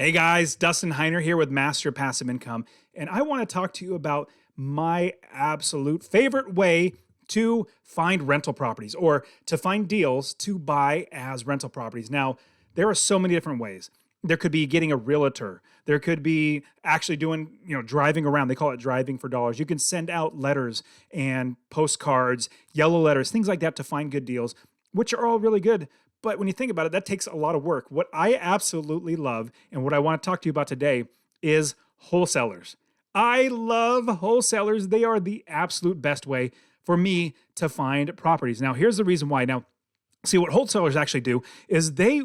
Hey guys, Dustin Heiner here with Master Passive Income, and I want to talk to you about my absolute favorite way to find rental properties or to find deals to buy as rental properties. Now, there are so many different ways. There could be getting a realtor. There could be actually doing, driving around. They call it driving for dollars. You can send out letters and postcards, yellow letters, things like that to find good deals, which are all really good. But when you think about it, that takes a lot of work. What I absolutely love and what I want to talk to you about today is wholesalers. I love wholesalers. They are the absolute best way for me to find properties. Now, here's the reason why. Now, see, what wholesalers actually do is they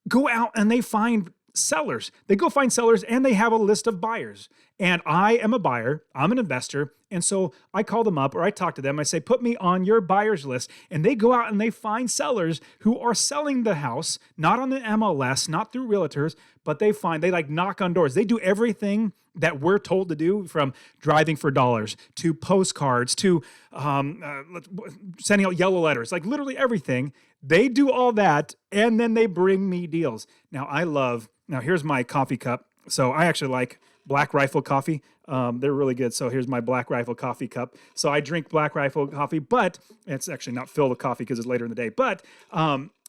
go out and they find sellers. They go find sellers and they have a list of buyers. And I am a buyer, I'm an investor. And so I call them up or I talk to them. I say, put me on your buyers list. And they go out and they find sellers who are selling the house, not on the MLS, not through realtors, but they like knock on doors. They do everything that we're told to do, from driving for dollars to postcards to sending out yellow letters, like literally everything. They do all that and then they bring me deals. Now here's my coffee cup. So I actually like Black Rifle coffee. They're really good. So here's my Black Rifle coffee cup. So I drink Black Rifle coffee, but it's actually not filled with coffee because it's later in the day. But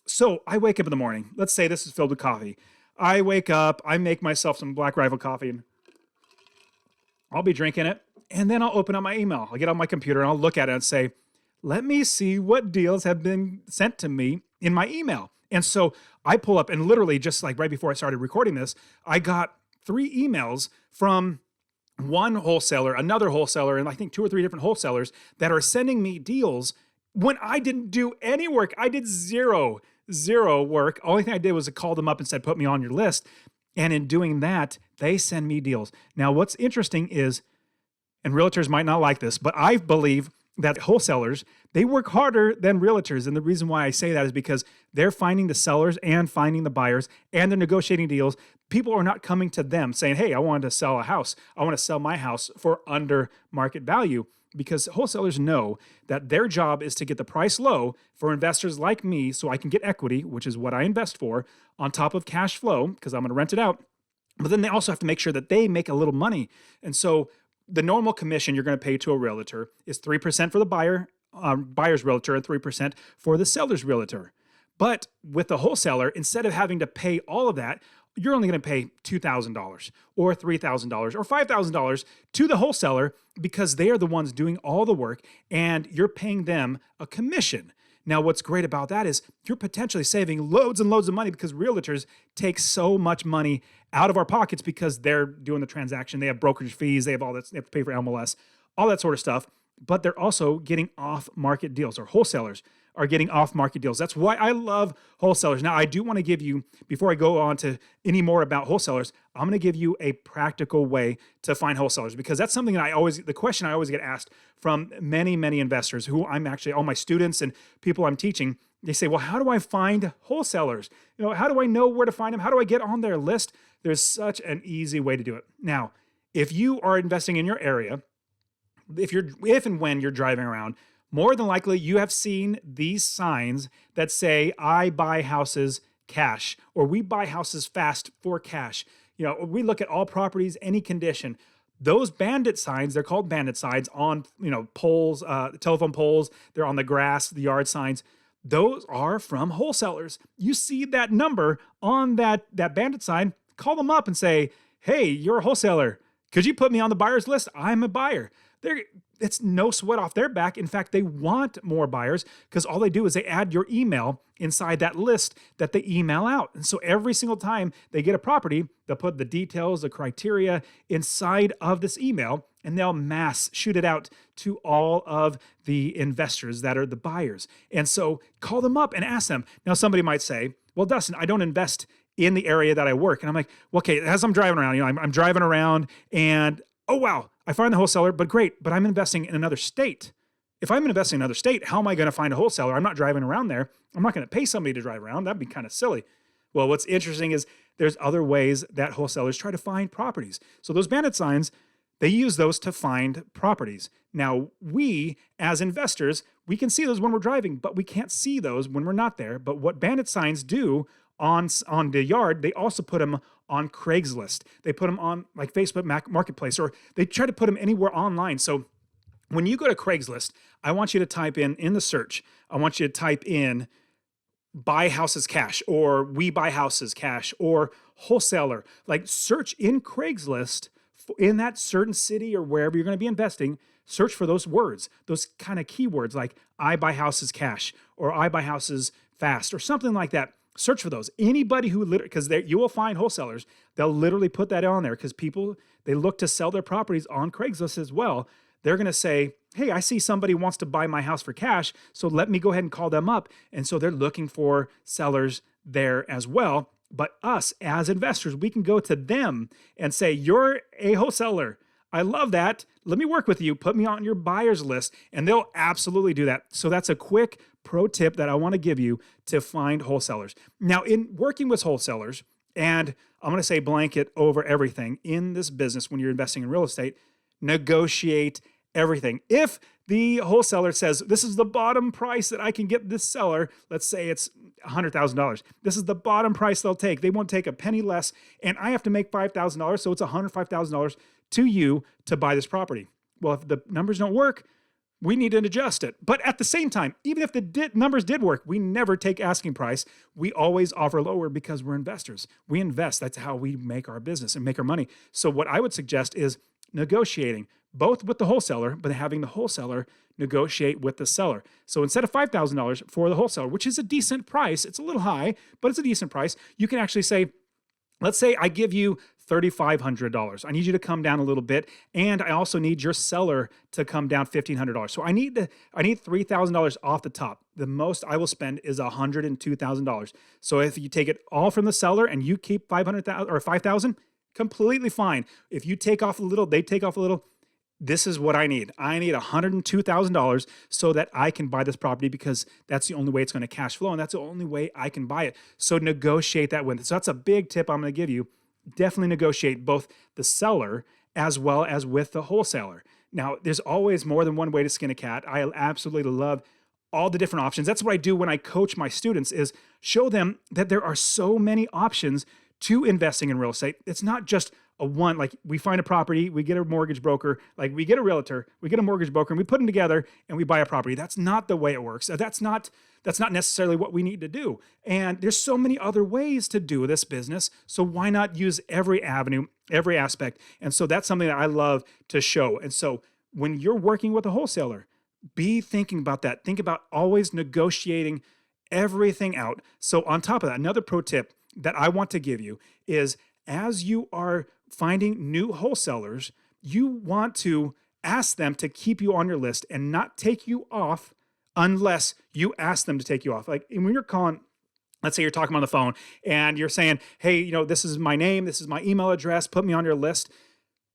so I wake up in the morning. Let's say this is filled with coffee. I wake up, I make myself some Black Rifle coffee, and I'll be drinking it. And then I'll open up my email. I'll get on my computer and I'll look at it and say, let me see what deals have been sent to me in my email. And so I pull up, and literally just like right before I started recording this, I got 3 emails from one wholesaler, another wholesaler, and I think 2 or 3 different wholesalers that are sending me deals when I didn't do any work. I did zero work. Only thing I did was to call them up and said, put me on your list. And in doing that, they send me deals. Now, what's interesting is, and realtors might not like this, but I believe that wholesalers, they work harder than realtors. And the reason why I say that is because they're finding the sellers and finding the buyers, and they're negotiating deals. People are not coming to them saying, hey, I wanted to sell a house. I want to sell my house for under market value, because wholesalers know that their job is to get the price low for investors like me so I can get equity, which is what I invest for, on top of cash flow, because I'm going to rent it out. But then they also have to make sure that they make a little money. And so the normal commission you're going to pay to a realtor is 3% for the buyer's realtor and 3% for the seller's realtor. But with the wholesaler, instead of having to pay all of that, you're only going to pay $2,000 or $3,000 or $5,000 to the wholesaler, because they are the ones doing all the work and you're paying them a commission. Now, what's great about that is you're potentially saving loads and loads of money, because realtors take so much money out of our pockets because they're doing the transaction. They have brokerage fees. They have all that. They have to pay for MLS, all that sort of stuff. But they're also getting off-market deals, or wholesalers are getting off-market deals. That's why I love wholesalers. Now, I do want to give you, before I go on to any more about wholesalers, I'm going to give you a practical way to find wholesalers, because that's something that the question I always get asked from many, many investors who I'm actually, all my students and people I'm teaching. They say, well, how do I find wholesalers? How do I know where to find them? How do I get on their list? There's such an easy way to do it. Now, if you are investing in your area, if and when you're driving around, more than likely you have seen these signs that say, I buy houses cash, or we buy houses fast for cash. We look at all properties, any condition. Those bandit signs, they're called bandit signs, on poles, telephone poles. They're on the grass, the yard signs. Those are from wholesalers. You see that number on that bandit sign, call them up and say, hey, you're a wholesaler. Could you put me on the buyer's list? I'm a buyer. It's no sweat off their back. In fact, they want more buyers, because all they do is they add your email inside that list that they email out. And so every single time they get a property, they'll put the details, the criteria inside of this email, and they'll mass shoot it out to all of the investors that are the buyers. And so call them up and ask them. Now, somebody might say, well, Dustin, I don't invest in the area that I work. And I'm like, well, okay, as I'm driving around, I'm driving around and, oh, wow, I find the wholesaler, but great, but I'm investing in another state. If I'm investing in another state, how am I going to find a wholesaler? I'm not driving around there. I'm not going to pay somebody to drive around. That'd be kind of silly. Well, what's interesting is there's other ways that wholesalers try to find properties. So those bandit signs, they use those to find properties. Now, we as investors, we can see those when we're driving, but we can't see those when we're not there. But what bandit signs do on the yard, they also put them on Craigslist. They put them on like Facebook Marketplace, or they try to put them anywhere online. So when you go to Craigslist, I want you to type in the search, I want you to type in buy houses cash, or we buy houses cash, or wholesaler. Like, search in Craigslist in that certain city or wherever you're going to be investing. Search for those words, those kind of keywords like I buy houses cash, or I buy houses fast, or something like that. Search for those. Anybody who literally, because you will find wholesalers, they'll literally put that on there because people, they look to sell their properties on Craigslist as well. They're going to say, hey, I see somebody wants to buy my house for cash, so let me go ahead and call them up. And so they're looking for sellers there as well. But us as investors, we can go to them and say, you're a wholesaler. I love that. Let me work with you. Put me on your buyer's list. And they'll absolutely do that. So that's a quick pro tip that I want to give you to find wholesalers. Now, in working with wholesalers, and I'm going to say blanket over everything in this business when you're investing in real estate, negotiate everything. If the wholesaler says, this is the bottom price that I can get this seller, let's say it's $100,000. This is the bottom price they'll take. They won't take a penny less, and I have to make $5,000, so it's $105,000 to you to buy this property. Well, if the numbers don't work, we need to adjust it. But at the same time, even if the numbers did work, we never take asking price. We always offer lower because we're investors. We invest. That's how we make our business and make our money. So what I would suggest is negotiating, both with the wholesaler, but having the wholesaler negotiate with the seller. So instead of $5,000 for the wholesaler, which is a decent price, it's a little high, but it's a decent price, you can actually say, let's say I give you $3,500. I need you to come down a little bit, and I also need your seller to come down $1,500. So I need $3,000 off the top. The most I will spend is $102,000. So if you take it all from the seller and you keep $500,000 or $5,000, completely fine. If you take off a little, they take off a little. This is what I need. I need $102,000 so that I can buy this property, because that's the only way it's going to cash flow, and that's the only way I can buy it. So negotiate that with. So that's a big tip I'm going to give you. Definitely negotiate both the seller as well as with the wholesaler. Now, there's always more than one way to skin a cat. I absolutely love all the different options. That's what I do when I coach my students, is show them that there are so many options to investing in real estate. It's not just a one, like we find a property, we get a mortgage broker, like we get a realtor, we get a mortgage broker, and we put them together and we buy a property. That's not the way it works. That's not necessarily what we need to do. And there's so many other ways to do this business. So why not use every avenue, every aspect? And so that's something that I love to show. And so when you're working with a wholesaler, be thinking about that. Think about always negotiating everything out. So on top of that, another pro tip that I want to give you is, as you are finding new wholesalers, you want to ask them to keep you on your list and not take you off unless you ask them to take you off. Like when you're calling, let's say you're talking on the phone and you're saying, hey, this is my name, this is my email address, put me on your list.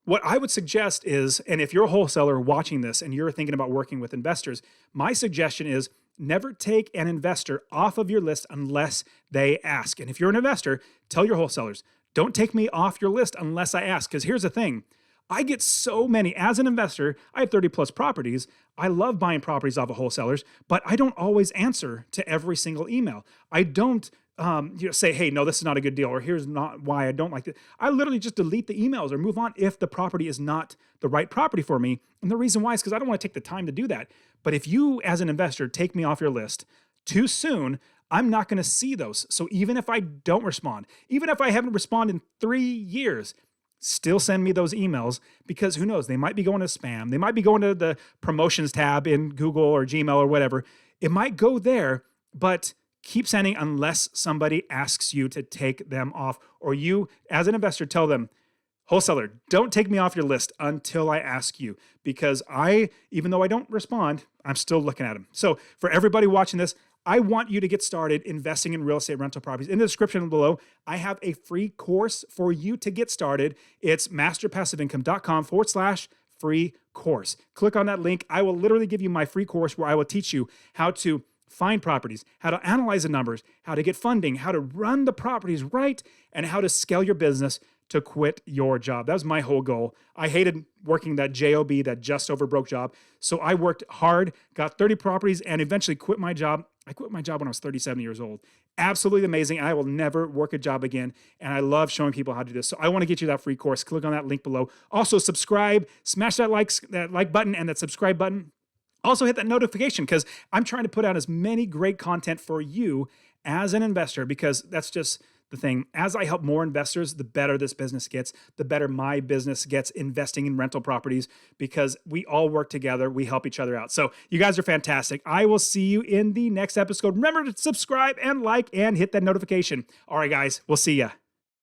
What I would suggest is, and if you're a wholesaler watching this and you're thinking about working with investors, my suggestion is never take an investor off of your list unless they ask. And if you're an investor, tell your wholesalers, don't take me off your list unless I ask. Because here's the thing. I get so many, as an investor, I have 30 plus properties. I love buying properties off of wholesalers, but I don't always answer to every single email. I don't say, hey, no, this is not a good deal, or here's not why I don't like it. I literally just delete the emails or move on if the property is not the right property for me. And the reason why is because I don't want to take the time to do that. But if you, as an investor, take me off your list too soon, I'm not going to see those. So even if I don't respond, even if I haven't responded in 3 years, still send me those emails, because who knows, they might be going to spam. They might be going to the promotions tab in Google or Gmail or whatever. It might go there, but keep sending unless somebody asks you to take them off, or you as an investor tell them, wholesaler, don't take me off your list until I ask you, because even though I don't respond, I'm still looking at them. So for everybody watching this, I want you to get started investing in real estate rental properties. In the description below, I have a free course for you to get started. It's masterpassiveincome.com/free course. Click on that link. I will literally give you my free course where I will teach you how to find properties, how to analyze the numbers, how to get funding, how to run the properties right, and how to scale your business to quit your job. That was my whole goal. I hated working that JOB, that just over broke job. So I worked hard, got 30 properties, and eventually quit my job. I quit my job when I was 37 years old. absolutely amazing. I will never work a job again. And I love showing people how to do this. So I want to get you that free course. Click on that link below. Also subscribe, smash that like button and that subscribe button. Also hit that notification because I'm trying to put out as many great content for you as an investor, because that's just the thing. As I help more investors, the better this business gets, the better my business gets investing in rental properties, because we all work together. We help each other out. So you guys are fantastic. I will see you in the next episode. Remember to subscribe and like and hit that notification. All right, guys, we'll see ya.